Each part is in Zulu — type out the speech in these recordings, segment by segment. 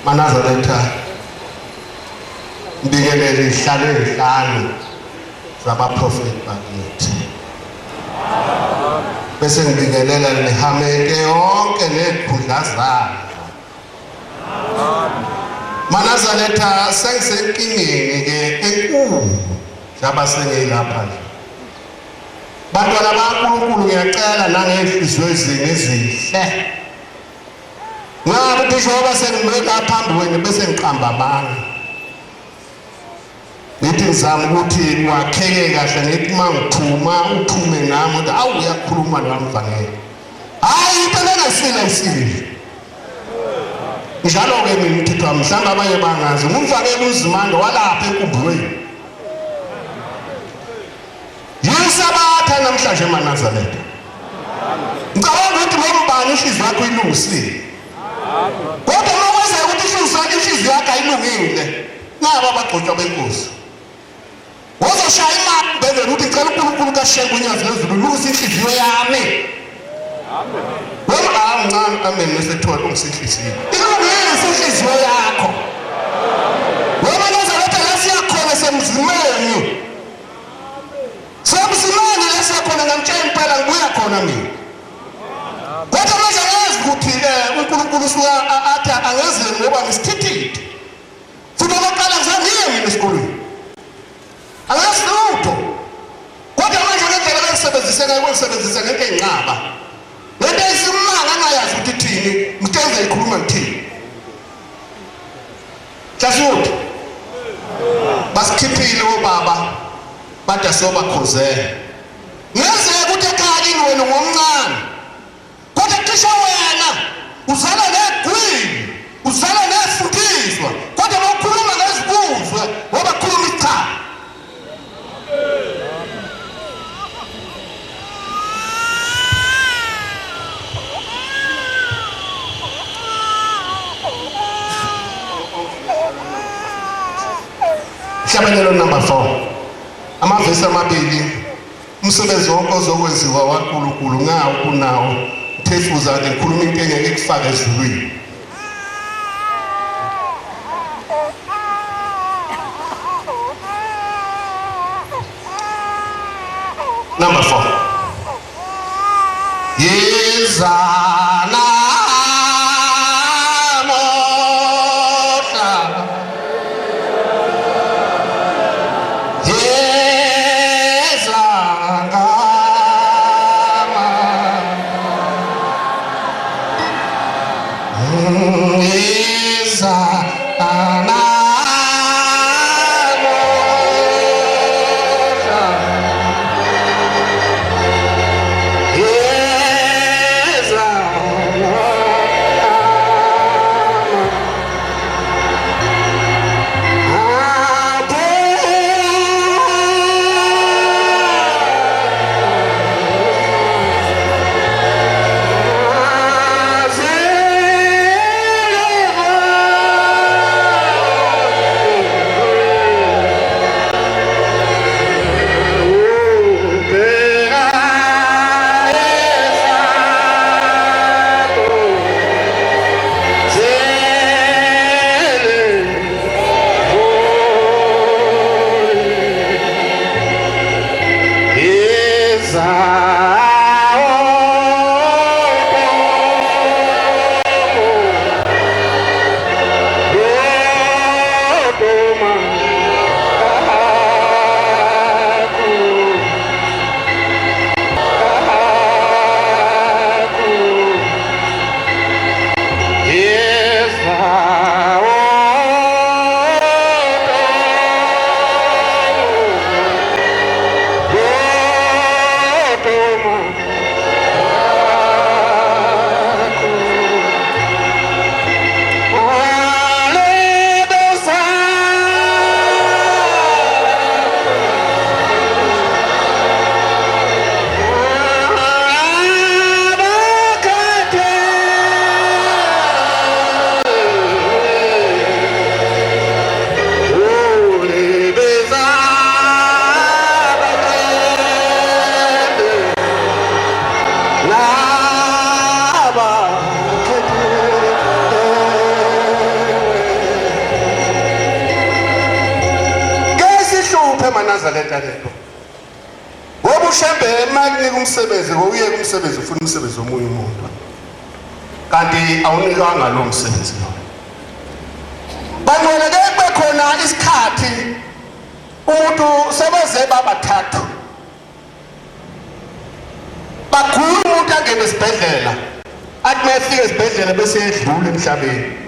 Manazaretha mbingelele ihlalo ezihlanu zabaprofeti bakithi bese ngibingelela nehamete yonke nezikhundla zayo. Manazaretha sengisenkingeni ke enkulu labasengilapha nje. Bantwana baNkulunkulu ngiyacela nangenhliziyo ezihle. Ngabe njengoba sengibeka phambi kwenu bese ngiqamba abantu. Ngithi ngizama ukuthi wakheke kahle ngithi mangithuma uthume nami ukuthi awu uyakhuluma nomvangeli. Hayi impela ngasile. Njalo ke mina umthetho wami mhlawumbe abanye bangazi umvangeli uZimando walapha enkubulweni. Yisabatha namhlanje eManazaretha. Ngicabanga ukuthi ngombani inhliziyo yakho ilungisile. Kodwa mawuze ukuthi inhliziyo yakho ayilungile. Naba abagcotshwa benkosi. Wozoshaya imali benzela ukuthi ngicela uNkulunkulu kashenke unyazi lezulu lungise inhliziyo yami. Amen. Wena mncane amen mesethola ungisinhliziyo. Ilungise inhliziyo yakho. Wena Nazaretha lasiyakhona semzimeni. Semzimeni lasiyakhona ngamtshela impela ngibuya khona mina. Kodwa manje ngazi ukuthi uNkulunkulu usuka athi angezile ngoba ngisithithithe. Futhi oqala ngizangiye mina esikolweni. Angazi lutho. Kodwa manje ngendlela ngisebenzisa ngento enqaba. Lento isimanga angayazi ukuthi thini, ngitenze ikhuluma ngithini. Hlasuthu. Basikhiphile obaba. Bada sobakhozela. Ngeze ukuthi ekhaya ini wena ngomncane. Kodwa cisha wena uzala negwini, uzala nefundiswa. Kodwa mawukhuluma ngezibuzwe, ngoba khuluma icha. Hlabelelo number 4. Amavesi amabili umsebenzi wonke ozokwenziwa waNkulunkulu ngawo kunawo Thefuza ngikhuluma into engeke kufake ezulwini. Number 4. Yezana ukuphe eManazareta lento ngoba ushembe emakunika umsebenzi ngokuye kumsebenzi ufuna umsebenzi womunye umuntu kanti awunikanga lo msebenzi lo bangcwele kube khona isikhathi umuntu sebeze babathathu bakhulu umuntu angene esibhedlela athi mayefika esibhedlela bese edlula emhlabeni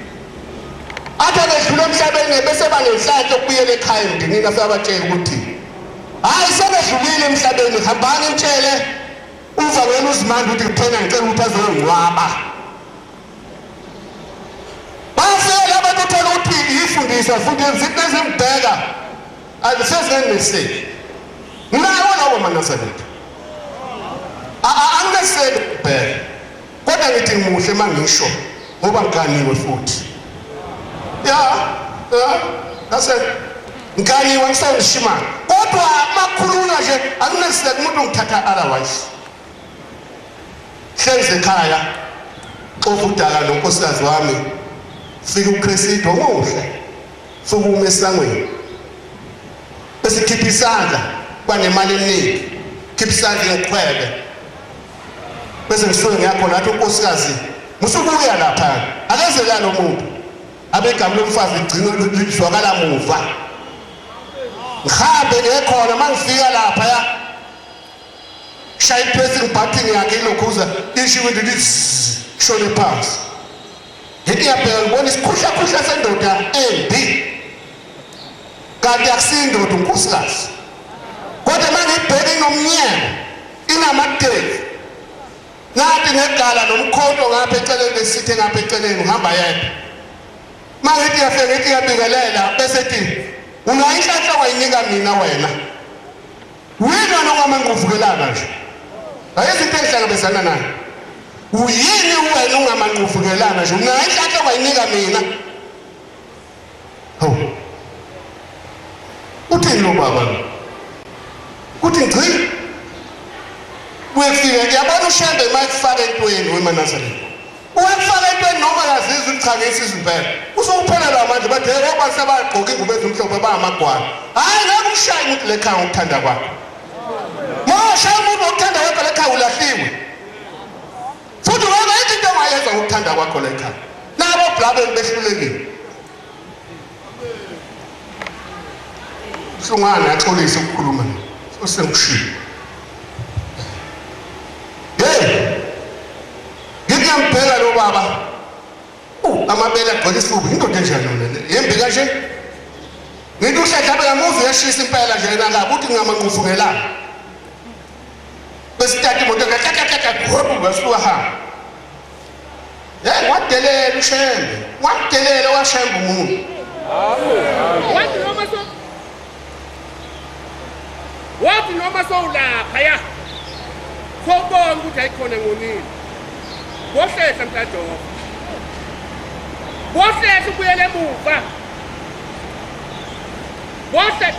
athi edlula emhlabeni bese banenhlanhla ukubuyela ekhaya emndenini afika abatshela ukuthi hayi sebedlulile emhlabeni hambani imtshele uvakele uZimandla ukuthi kuphela ngicela ukuthi azongcwaba bafela abantu uthola ukuthi yifundiswa futhi izinto ezimdeka azisezenzeni nawo lawo Manazareta anginesele bheka kodwa ngithi ngimuhle mangisho ngoba ngiganiwe futhi that's it ngiganiwe ngisayishima kodwa makhulula nje anginesele umuntu ngithatha otherwise hlenze ekhaya ofudaka nonkosikazi wami fika uChristo ngomuhle futhi umesangweni bese khipha isandla kwanemali eningi khipha isandla ngiqhwebe bese ngisuke ngiyakho nathi unkosikazi musubuya lapha akezela lo muntu abegama lomfazi igcino lidlwakala muva ngihambe ngekhona mangifika lapha shaya iphesi ngibhathini yakhe ilokhuza ishiwe ndithi shone phansi ngithi yapela ngibona isikhuhlakhuhla sendoda embi kanti akusindoda unkosikazi kodwa mangibheke inomnyango inamateki ngathi ngegala nomkhonto ngapha eceleni lesithe ngapha eceleni uhamba yedwa mangithi yafike ngithi yabingelela bese ethi ungayinhlanhla wayinika mina wena wena nongamanquvukelana nje ayizinto ezihlangabezana nayo uyini wena ungamanquvukelana nje ungayinhlanhla wayinika mina ho uthini lo baba uthi ngci wefike yabona ushembe mayifaka entweni weManazareta uyafaka entweni noma yazizwe uchaze isizimpela usukuphelela manje bathe ngoba sebagqoka ingubo ezimhlophe bayamagwala hayi ngeke ushaye umuntu lekhaya ukuthanda kwakhe mosha umuntu ukuthanda kwakhe lekhaya ulahliwe futhi wena into ongayenza ukuthanda kwakho lekhaya nabo blabeni behlulekile sungana yaxolisa ukukhuluma usengishilo ngiyambheka lo baba amabele agcwele isifuba indoda enjani le yembi kanje ngithi uhlahla bengamuzi uyashisa impela nje nalapha uthi ngingamanquvukelana besithatha imoto kakakakaka basuka hamba wadelela ushembe wadelela washemba umuntu wathi noma sowulapha ya sobona ukuthi ayikhona ngonini bohlehla mntaJohn bohlehla ubuyele emuva bohlehla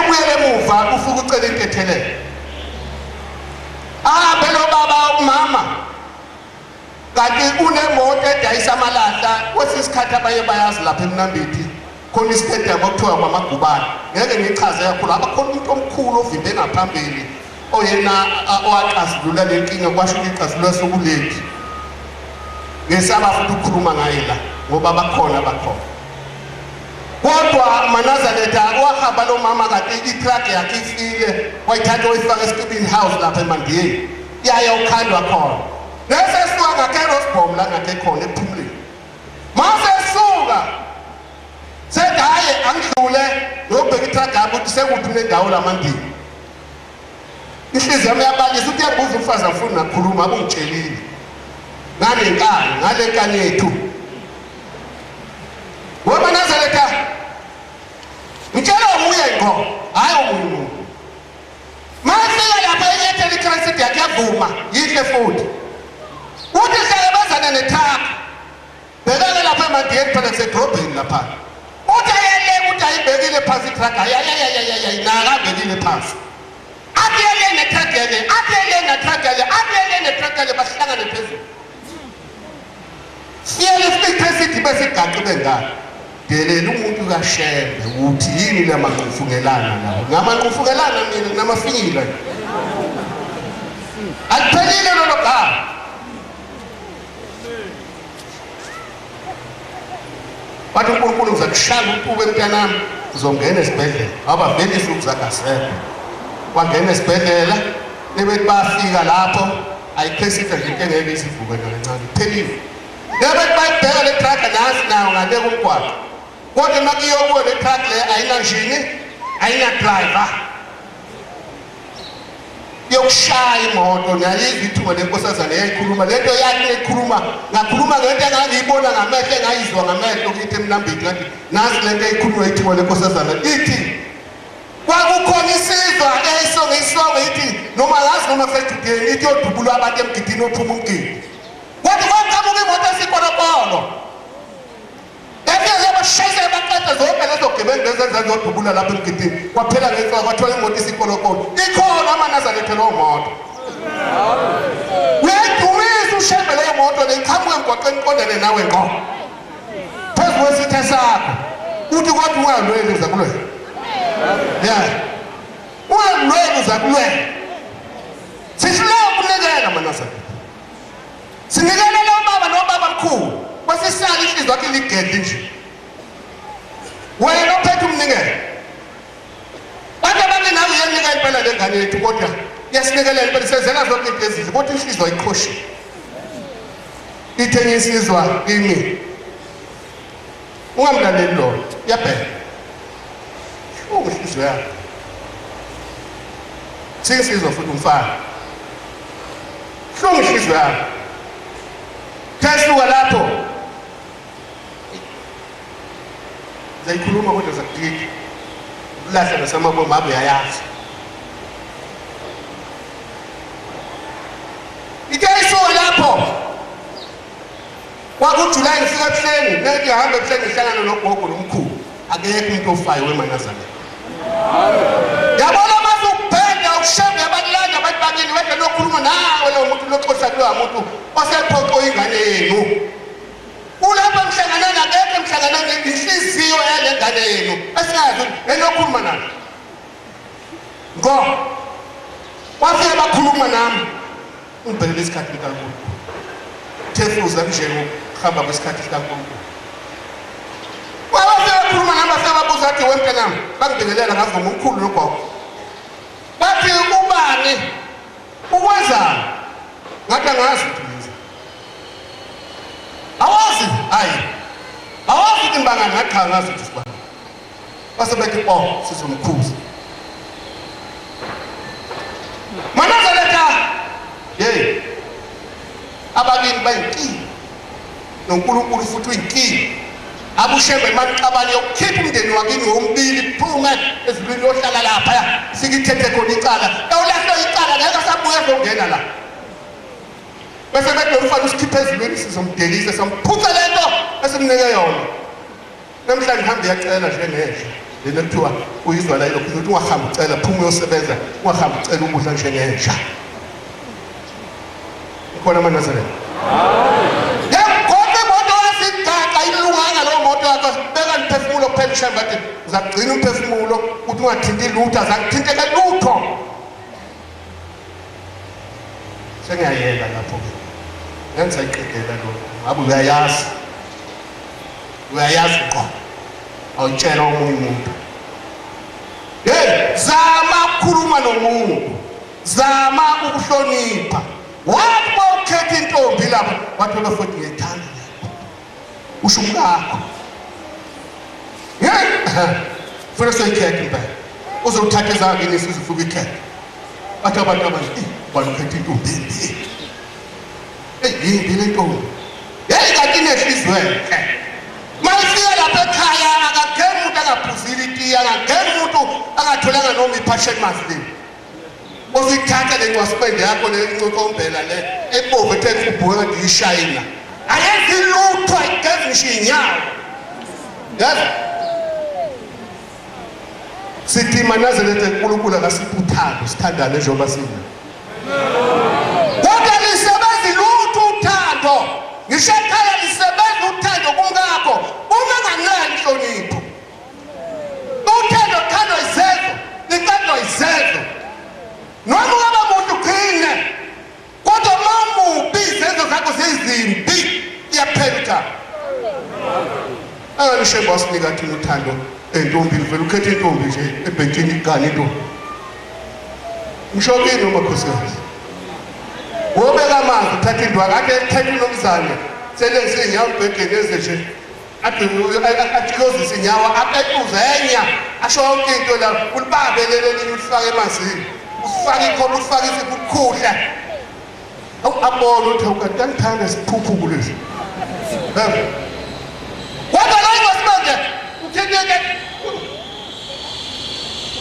ubuyele emuva ufuka ucela intethelelo phela baba umama kanti unemoto edayisa amalahla kwesisikhathi abaye bayazi lapha eMnambithi khona isitedium okuthiwa kwaMagubane ngeke ngichaze kakhulu abakhona umuntu omkhulu ovimbe ngaphambili oyena owaxazulula le nkinga kwasho ixazulula sokulethi ngesaba futhi ukukhuluma ngaye la ngoba bakhona kodwa Manazareta wahamba lo mama kanti itruck yakhe ifile wayithatha wayifaka esitubini house lapha eMandiyeni yaya ukhandwa khona nese suka ngaKerosbom la ngakhe khona ephumleni mase suka sedaye angidlule ngobheka itruck yakhe ukuthi sekuthi nendawo laMandiyeni ihliziyo yami yabalisa uthi yabuza umfazi afuna ukukhuluma abungitshelile nganenkani ngale nkani yethu Manazareta ngitshela umuye ngqo hayi omunye umuntu mafika lapha enyethela ikhansidi yakhe yavuma yihle futhi uthi hlangabezana nethaka bhekele lapha eMandiyeni phela kusedrobheni lapha uthi ayele ukuthi ayibekile phansi itruck nakabekile phansi athele netruck bahlangane phezulu siyele sibethe sithi besigaxile ngalo delela umuntu kaShembe ukuthi yini lamanqufungelana lawo ngamanqufungelana mina namafinyila aliphelile lolo gama bathi uNkulunkulu uzakushaya uqhube emntanami uzongena esibhedlela aba vele isuku zakasekho wangena esibhedlela nebethi bafika lapho ayiphesitha nje into engeke isivuke kancane phelile nebethi bayibheka le truck nasi nawo ngale kumgwaqo kodwa makuyokuwe le truck le ayinanjini ayina-driver yokushaya imoto nayizwa ithuba lenkosazana yayikhuluma lento yakhe ekhuluma ngakhuluma ngento engangiyibona ngamehlo engayizwa ngamehlo kithi emnambini ngathi nasi lento eyikhuluma ithuba lenkosazana ithi kwakukhona isizwa esonge ithi noma yazi noma kusejudeni ithi yodubulwa abantu emgidini ophuma umgidi kwathi kwaqhamuka imoto esikolokolo efike bashayise baqeda zonke lezo gebengu ezenza ziyodubula lapho emgidini kwaphela ngenhloka kwathola imoto isikolokolo ikhona amanazareth leyo moto uyayidumisa uShembe leyo moto leyiqhamuke emgwaqeni iqondane nawe ngqo phezu kwesithe sakho uthi kodwa ungalweli uzakulwela ungalweli uzakulwela sisileyo kunikela manazareth sinikelela ubaba nobaba mkhulu kwasisala ihliziyo yakhe ligede nje wena ophethe umnikelo bantu abaningi nawe uyanika impela le ngane yethu kodwa iyasinikelela impela sezela zonke into ezihle kodwa inhliziyo ayikhoshi ithenye isizwa kimi ungamlaleli lona iyabheka inhliziyo yakho siyisizwa futhi umfana hlungu inhliziyo yakho thasuka lapho zayikhuluma kodwa zakudiki ulahla nasamabomu abe yayazi itayisuka lapho kwakuJulayi ngifika ebuhleni nethi hamba ebuhleni ngihlangana nogogo nomkhulu akekho umuntu ofayo wemanazareth yabona mase ukubheda uShembe yabalanda abantu bakini wede nokhuluma nawe lo muntu loxoxa lo muntu osephoqo ingane yenu ulapha mhlangana nakekho mhlangana ngenhliziyo yale ngane yenu asingazi enokhuluma nayo ngo wafika bakhuluma nami ungibhekele isikhathi kaNkulunkulu thefuza nje ukuhamba kwesikhathi kaNkulunkulu wafika bakhuluma nami basebabuza athi wemntanami bangibhekelela ngavuma umkhulu nogogo bathi ubani ukwenzani ngathi angazi ukuthi awazi awazi ukuthi mbangani ngathi angazi ukuthi sibani basebethi sizomkhuza manazareth ababini bayinkinga noNkulunkulu futhi uyinkinga abuShembe maqabane yokukhipha umndeni wakini wombili phume ezulwini yohlala lapha sikithethe khona icala awulahlwa icala ngeke sabuye ezongena la bese bethi umfana usikhiphe ezulwini sizomdelisa samphuca lento esimnike yona namhlanje ngihamba yacela nje nehla lena kuthiwa uyizwa la lokho ukuthi ungahamba ucela phuma uyosebenza ungahamba ucela ukudla nje ngenja khona manazareth beka umphefumulo kuphela uShembe athi uzakugcina umphefumulo ukuthi ungathinti lutho azakuthinteka lutho sengiyayela lapho-ke ngengisayiqedela lokho ngabe uyayazi ngqo awutshela omunye umuntu zama ukukhuluma nomuntu zama ukuhlonipha wathi bawukhetha intombi lapho wathola futhi ngiyayithanda usho umkakho funa soyikhetha impela uzothatha ezakini sizifuka ikhetha bathi abantu abathi balukhetha intombi yimbi le ntombi kanti inehliziyo enhle mayifika lapha ekhaya akagemi umuntu angaphuzile itiya akagemi umuntu angatholanga noma iphasheni mazilini uzithatha le ncwasipende yakho le ncokombela le ebomvu ethe kubhuka ngathi yishayina ayenzi lutho ayigezi ngisho inyawo yazi sithi manazelete uNkulunkulu akasiphi uthando sithandane njengoba sina kodwa lisebenzi lutho uthando ngisho ekhaya lisebenzi uthando kungakho uma nganali inhlonipho uthando khandwa izenzo likhandwa izenzo noma ungaba muntu qine kodwa mamubi izenzo zakho zizimbi iyaphela angisho basinika thina uthando entombi vele ukhethe intombi nje ebhentini igane intombi ngishokile umakhosikazi wobeka amanzi uthatha indwa kade ethethe unomzane selenzile inyawo ebhedeni eze nje atilozisa inyawo apetuza enya asho yonke into la ulibabelele elinye ulifake emanzini usifake ikhona usifake isipho ukukhuhla abona ukuthi awukantangithanda siphuphu kulezi kodwa la ingosibenze uthetheke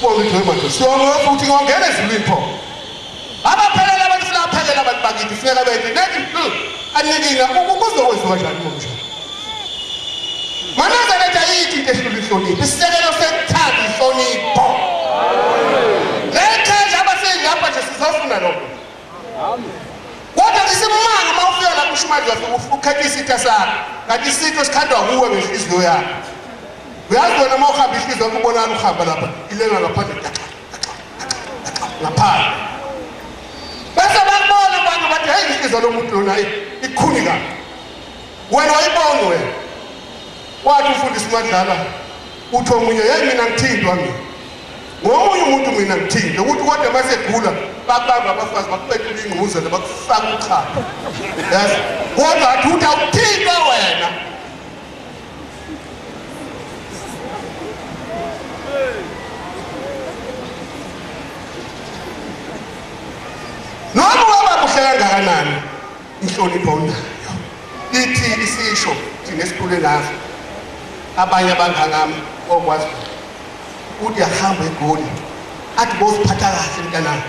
bonke manje siyonke futhi ngongena ezulwini pho abaphelela abantu silaphekela abantu bakithi sifela bethu nethi anikina ukuzokwenziwa njani ngokusho manazaretha yithi into ehlula ihlonipho isisekelo sekuthanda ihlonipho lekhenja abaseyilapha nje sizofuna lokho kodwa isimanga mawufika lapho uShumayeli wafika ukhetha isitha sakho kanti isitho sikhandwa kuwe ngenhliziyo yakho uyazi wena uma uhamba ihliziyo ukubonana uhamba lapha ilenga ngaphandle ngaphandle bese bakubona abantu bathi hey ihliziyo lomuntu lona ikhunika wena wayibona wena wathi ufundisa uMadlala uthi omunye hey mina ngithindwa mina ngomunye umuntu mina ngithindwa ukuthi kodwa masegula babamba abafazi bakubethula ingquzelo bakufaka ukhaya yazi kodwa athi uthi awuthindwa wena noma waba kuhlela kangakanani inhlonipho unayo ithi isisho thina esikhule nazo abanye abangangami okwazi uthi yahamba eGoli athi bosiphatha kahle mntanami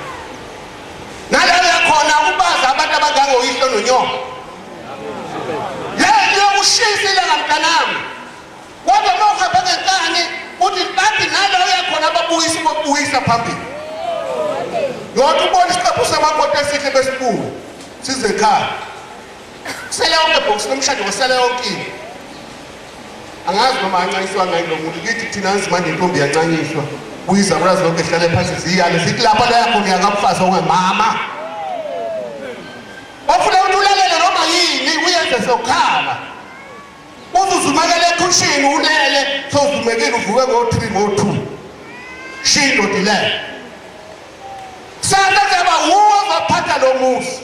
nalawo yakhona ukubaza abantu abangangoyihlo nonyoko yena yokushisa ilanga mntanami kodwa mawuhamba ngenkani uthi bathi nalawo yakhona ababuyisa phambili yonke ubona isiqephu samakoti esihle besibuko size ekhaya sele yonke box nomshado wasele yonke angazi noma ancaniswa ngayo lo muntu kithi thina anzimanje intombi yancanyiswa kuyiza mrazi lonke ehlale phansi ziyale sithi lapha la yakho ngiyakaMfazi ongemama ofuna ukuthi ulalele noma yini uyenze sokhala uzuzumakele ekhushini ulele sozumekile uvuke ngo3 ngo2 shindo dilele sasa zaba wozaphatha lo muzi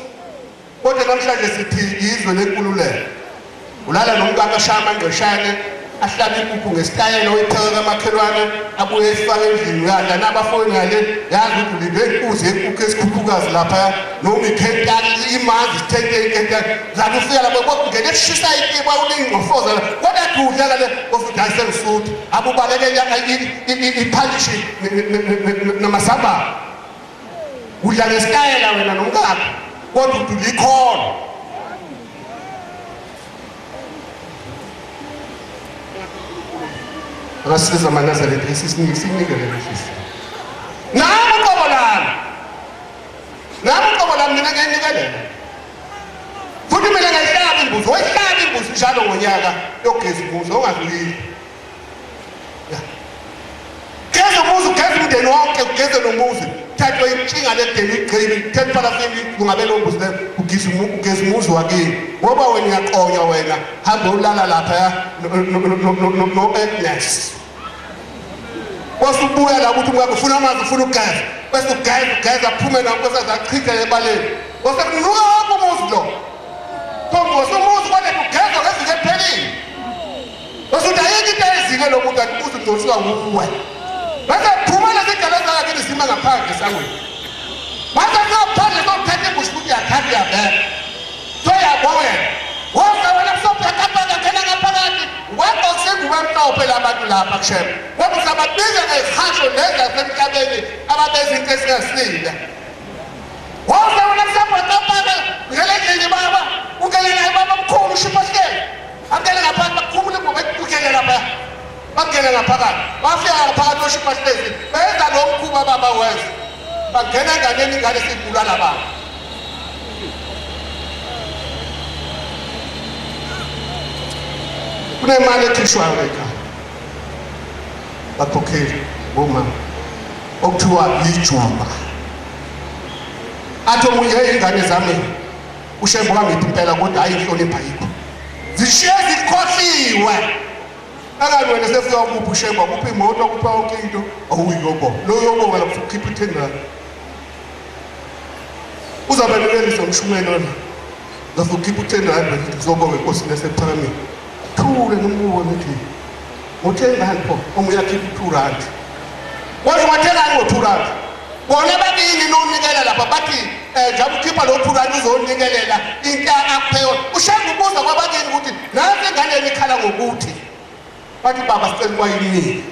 kodwa namhlanje sithi izwe lenkululeko ulala nomkaka shama ngeshane ahlala impuphu ngesitayela oyipheka kamakhelwane abuye efake endlini yakhe nabafoni ngale yazi ukuthi ulinde inkuzi yenkukhu esikhuphukazi lapha noma ikhentali imanzi sithente ikhentali zathi ufika lapho kokungena ekushisa itiba ulingqofoza kodwa kudla kale ofudayise ngisuthu abubaleke iphalishi namasamba udla ngesitayela wena nomkakhe kodwa uthi likhona Rasiza manazaretha isinikele lesihle nami uqobo lami mina ngiyanikelela futhi mina ngayihlaba imbuzi wayihlaba imbuzi njalo ngonyaka yogeza imbuzi ongadlulile geza umuzi ugeza umndeni wonke ugeze nomuzi thathwe intshinga ledeni igcini thathe parafini kungabela umbuzi le ugeza umuzi wakini ngoba wena uyaqonya wena hambe ulala lapha no Agnes wasubuya la ukuthi umkakho ufuna amanzi ufuna ugeza bese ugeza aphume nawo bese azachitha ebaleni wasekunuka wonke umuzi lo Kongo somuzi kodwa ugeza ngezike ephelile wasuthi ayikho into ezike lo muntu akubuza udosika nguwe bese phuma lesidala zakhe isima ngaphandle sangweni manje ngaphandle sokuthatha imbuzi ukuthi yakhathi yabeka soyabona wonke wena kusophatha phakathi khona ngaphakathi wonke usenguwe mhlophe labantu lapha kushebe kodwa usababiza ngehasho leza semhlabeni ababezinto esingasile wonke wena kusophatha phakathi ngelendlela baba ungelela baba mkhulu shiphahle angele ngaphandle bakhumule ngoba ukukela lapha bangena ngaphakathi bafika ngaphakathi oshipha station benza lo mkhuba baba wenza bangena enganeni ingane sibulala baba kunemali ekhishwayo ekhaya bakhokheli bomama okuthiwa yijuba athi omunye ingane zami ushembo wangiphi impela kodwa hayi inhlonipha yikho zishiye zikhohliwe akabe wena sefika ukuphi ushembo kuphi imoto kuphi yonke into awuyiyobo lo yobo wena ukhipha i-10 rand uzabe nikelisa umshumelo lo ngafu ukhipha i-10 rand uzobonga inkosi nesephakameni thule nombuko nithi ngo-10 rand pho omunye akhipha 2 rand kodwa ungathengani ngo-2 rand bona bakini nonikela lapha bathi njengoba ukhipha lo 2 rand uzonikelela into akupheyo ushanga ubuza kwabakini ukuthi nansi enganeni ikhala ngokuthi bathi baba sicela kwayini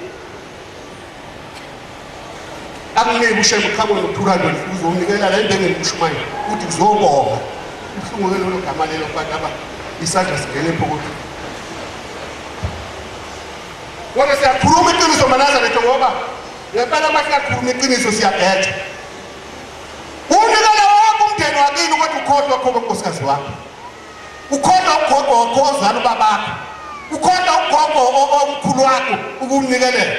akunike ushanga ukhamo no 2 rand uzonikela la indenge ngushumayo uthi uzobonga uhlungu lelo gama lelo bantu aba isandla singene ephokotho wona siyakhuluma iqiniso Manazareth ngoba ngempela masiyakhuluma iqiniso siyabhetha unikela wonke umndeni wakini ukuthi ukhohlwa khona unkosikazi wakho ukhohlwa ugogo wakho ozala ubabakho ukhohlwa ugogo omkhulu wakho ukunikelela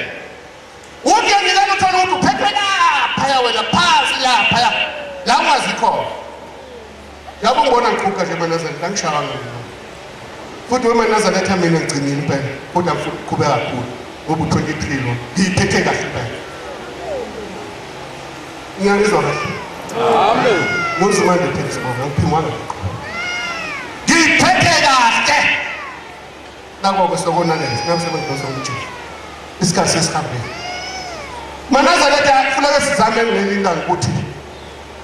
uthi unikela uthola ukuthi uphethwe lapha wena phansi lapha la ungazi khona yabo ngibona ngiqhuka nje Manazareth angishaya futhi weManazareth mina ngigcinile impela kodwa futhi kuqhubeka kakhulu ngoba u23 lo ngiphethe kahle impela ngiyalizwa kahle amen ngozimande phezulu ngoba ngiphimwana ngiphethe kahle nako kwesokona lezi ngamsebenzi ngizomjika isikhathi sesihambile Manazareth kufuneka sizame ngelinda ukuthi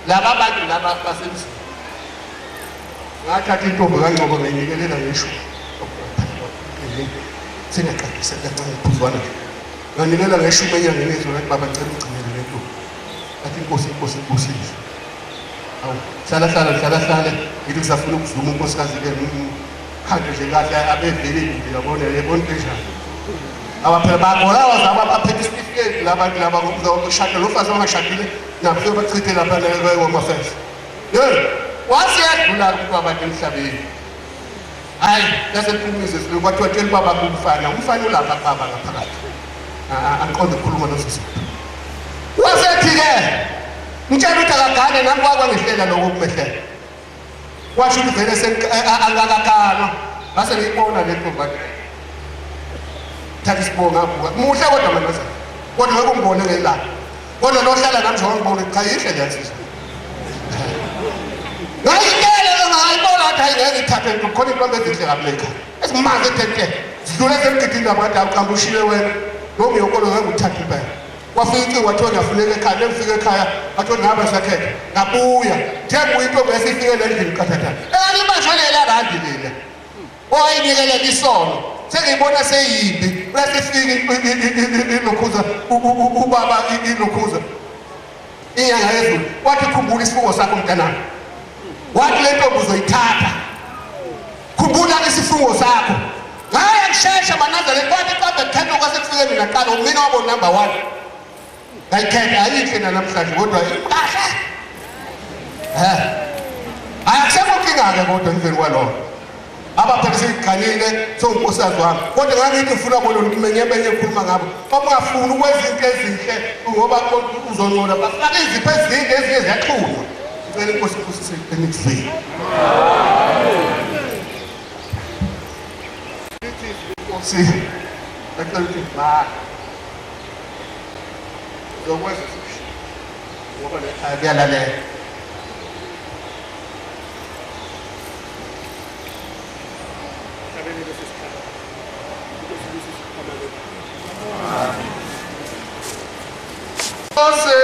laba bantu laba basemsini ngathatha intombi kaNgcobo ngayinikelela ngisho singaqaqisa kancane phuzwana nganikela ngisho enyangeni ezo ngathi baba ngicela ugcinele lento athi inkosi awu hlala ngithi kusafuna ukuzuma unkosikazi ke khande nje kahle abevele nje yabona yebona kanjani abaphela bagola wazaba baphethe isitifiketi labantu laba ngokushada lo fazi ongashadile nabo bachithe lapha kwamafensi wasiyadlula kwabantu emhlabeni hayi lasephumisa sikwathiwa tshela baba umfana ulapha baba ngaphakathi angiqonde ukukhuluma nosisi wasethi-ke mtshela ukuthi akagane nami kwakwangihlela lokho kumehlela washo ukuthi vele angakakalwa ngase ngiyibona le ntombi thatha isibonga abuka muhle kodwa Manazareth kodwa ngeke ungibone ngelanga kodwa lohlala nami njengoba ngibone cha yihle leyasizwe ngayikele ngayibona ukuthi hayi ngeke ngithathe khona into ezinhle kableka esimazi ethe sidlule semgidini abantu awuqamba ushile wena noma uyokolo ngeke nguthathe impela wafika icingo wathiwa ngiyafuneka ekhaya nengifika ekhaya wathiwa ngihamba sakhetha ngabuya njengoba into besifikele endlini kathatha libanjwelela randi lena oyinikelela isono sengiyibona seyimbi besifika ilokhuza ubaba ilokhuza inyanga yezulu wathi khumbula isifungo sakho mntanami wathi le ntombi uzoyithatha khumbula isifungo sakho ngaya ngishesha Manazareth wathi kodwa khetha kwasekufike mina qala umina wabo number 1 ngayikhetha ayikhe namhlanje kodwa kahle akusefonkinga-ke kodwa emveni kwalokho abaphethe seyiganile sowunkosikazi wami kodwa ngangithi ngifuna bolona kumenyemenye ekhuluma ngabo babungafuni ukwenza into ezinhle ngoba uzonqola bafake izipho ezinde ezinye ziyaxhuma ngicela inkosi enikuzeni inkosi ngicela ukuthi zokwenza ngoba le kuyalalela Você,